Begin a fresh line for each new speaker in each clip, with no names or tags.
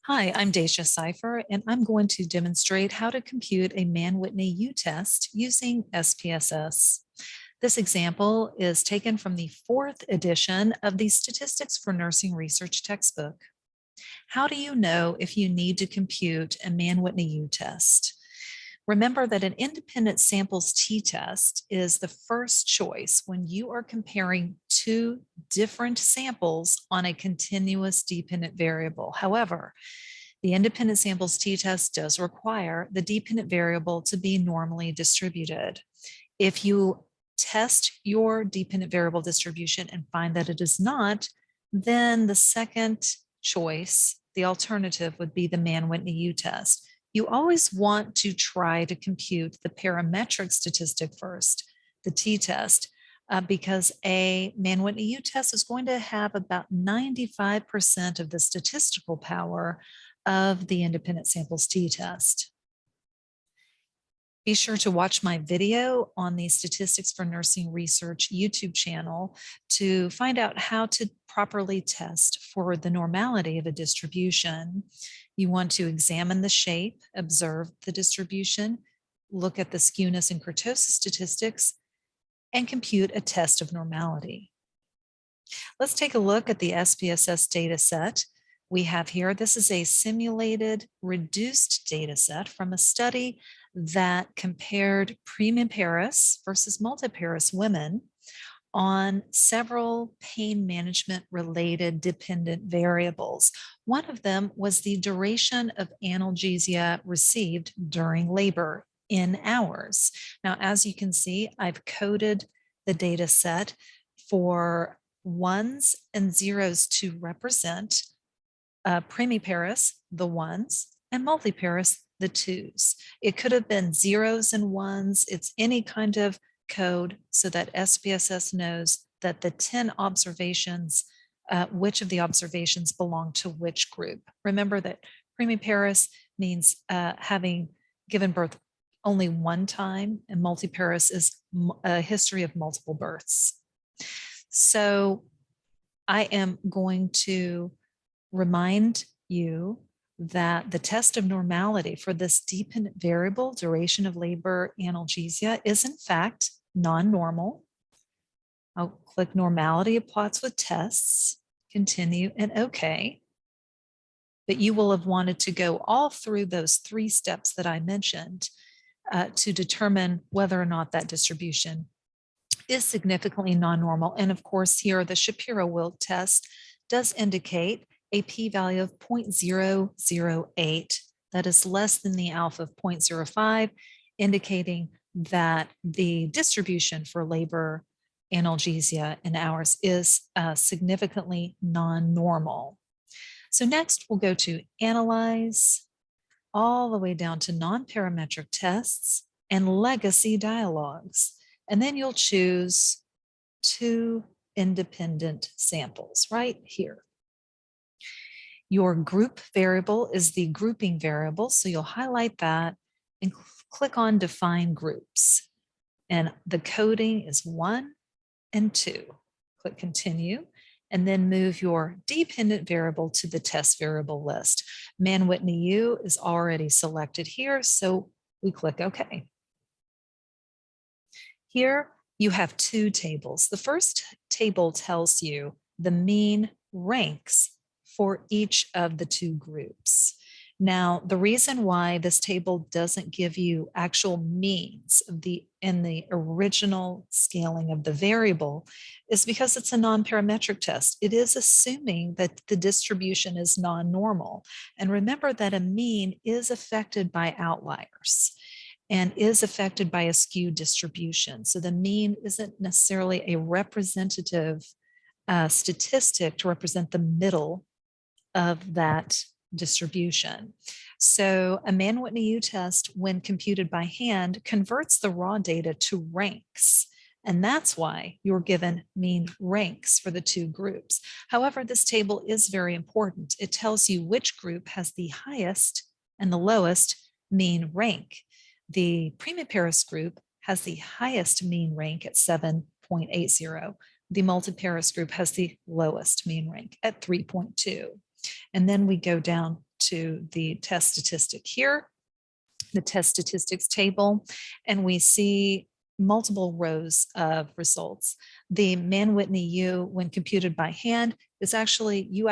Hi, I'm Grove Cipher, and I'm going to demonstrate how to compute a Mann-Whitney U test using SPSS. This example is taken from the 4th edition of the Statistics for Nursing Research textbook. How do you know if you need to compute a Mann-Whitney U test? Remember that an independent samples t-test is the first choice when you are comparing two different samples on a continuous dependent variable. However, the independent samples t-test does require the dependent variable to be normally distributed. If you test your dependent variable distribution and find that it is not, then the second choice, the alternative, would be the Mann-Whitney U test. You always want to try to compute the parametric statistic first, the t-test, because a Mann-Whitney U test is going to have about 95% of the statistical power of the independent samples t-test. Be sure to watch my video on the Statistics for Nursing Research YouTube channel to find out how to properly test for the normality of a distribution. You want to examine the shape, observe the distribution, look at the skewness and kurtosis statistics, and compute a test of normality. Let's take a look at the SPSS data set we have here. This is a simulated reduced data set from a study that compared primiparis versus multiparis women on several pain management related dependent variables. One of them was the duration of analgesia received during labor in hours. Now, as you can see, I've coded the data set for ones and zeros to represent primiparis, the ones, and multiparis, the twos. It could have been zeros and ones. It's any kind of code so that SPSS knows that the 10 observations, which of the observations belong to which group. Remember that primiparis means having given birth only one time, and multiparis is a history of multiple births. So I am going to remind you that the test of normality for this dependent variable, duration of labor analgesia, is in fact non-normal. I'll click normality of plots with tests, continue, and OK. But you will have wanted to go all through those 3 steps that I mentioned to determine whether or not that distribution is significantly non-normal. And of course, here the Shapiro-Wilk test does indicate a p-value of 0.008 that is less than the alpha of 0.05, indicating that the distribution for labor analgesia in hours is significantly non-normal. So next we'll go to analyze, all the way down to non-parametric tests and legacy dialogues. And then you'll choose 2 independent samples right here. Your group variable is the grouping variable, so you'll highlight that and click on Define Groups. And the coding is 1 and 2. Click Continue, and then move your dependent variable to the test variable list. Mann-Whitney U is already selected here, so we click OK. Here you have 2 tables. The first table tells you the mean ranks for each of the 2 groups. Now, the reason why this table doesn't give you actual means in the original scaling of the variable is because it's a non-parametric test. It is assuming that the distribution is non-normal. And remember that a mean is affected by outliers and is affected by a skewed distribution. So the mean isn't necessarily a representative statistic to represent the middle of that distribution. So a Mann-Whitney U test, when computed by hand, converts the raw data to ranks. And that's why you're given mean ranks for the 2 groups. However, this table is very important. It tells you which group has the highest and the lowest mean rank. The primiparis group has the highest mean rank at 7.80. The multiparis group has the lowest mean rank at 3.2. And then we go down to the test statistic here, the test statistics table, and we see multiple rows of results. The Mann-Whitney U, when computed by hand, is actually, you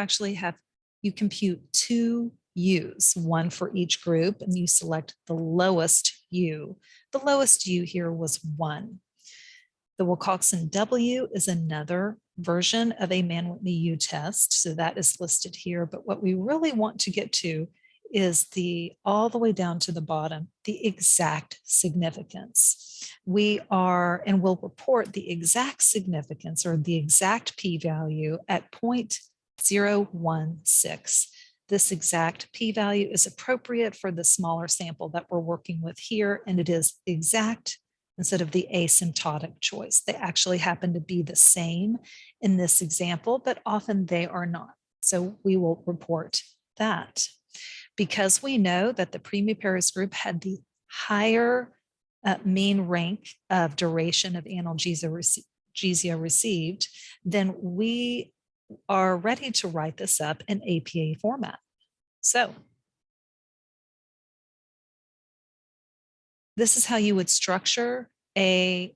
compute 2 U's, one for each group, and you select the lowest U. The lowest U here was 1. The Wilcoxon W is another version of a Mann-Whitney U test, so that is listed here. But what we really want to get to is all the way down to the bottom, the exact significance. We are, and we'll report the exact significance or the exact p-value at 0.016. This exact p-value is appropriate for the smaller sample that we're working with here, and it is exact instead of the asymptotic choice. They actually happen to be the same in this example, but often they are not. So we will report that. Because we know that the primiparous group had the higher mean rank of duration of analgesia received, then we are ready to write this up in APA format. So this is how you would structure a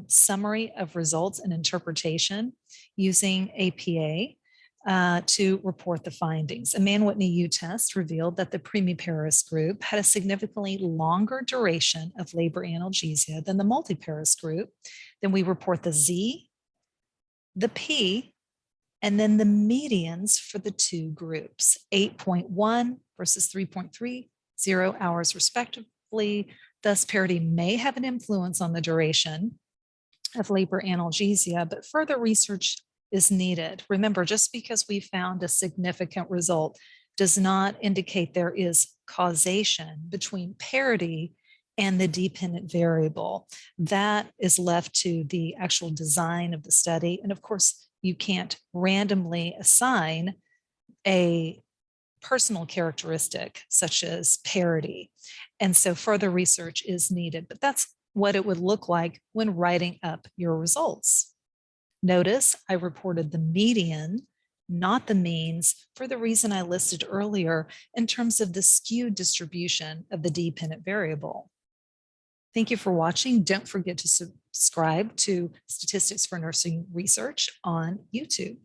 summary of results and interpretation using APA to report the findings. A Mann-Whitney U test revealed that the primiparous group had a significantly longer duration of labor analgesia than the multiparous group. Then we report the Z, the P, and then the medians for the 2 groups, 8.1 versus 3.30 hours respectively. Thus, parity may have an influence on the duration of labor analgesia, but further research is needed. Remember, just because we found a significant result does not indicate there is causation between parity and the dependent variable. That is left to the actual design of the study. And of course, you can't randomly assign a personal characteristic such as parity. And so further research is needed, but that's what it would look like when writing up your results. Notice I reported the median, not the means, for the reason I listed earlier in terms of the skewed distribution of the dependent variable. Thank you for watching. Don't forget to subscribe to Statistics for Nursing Research on YouTube.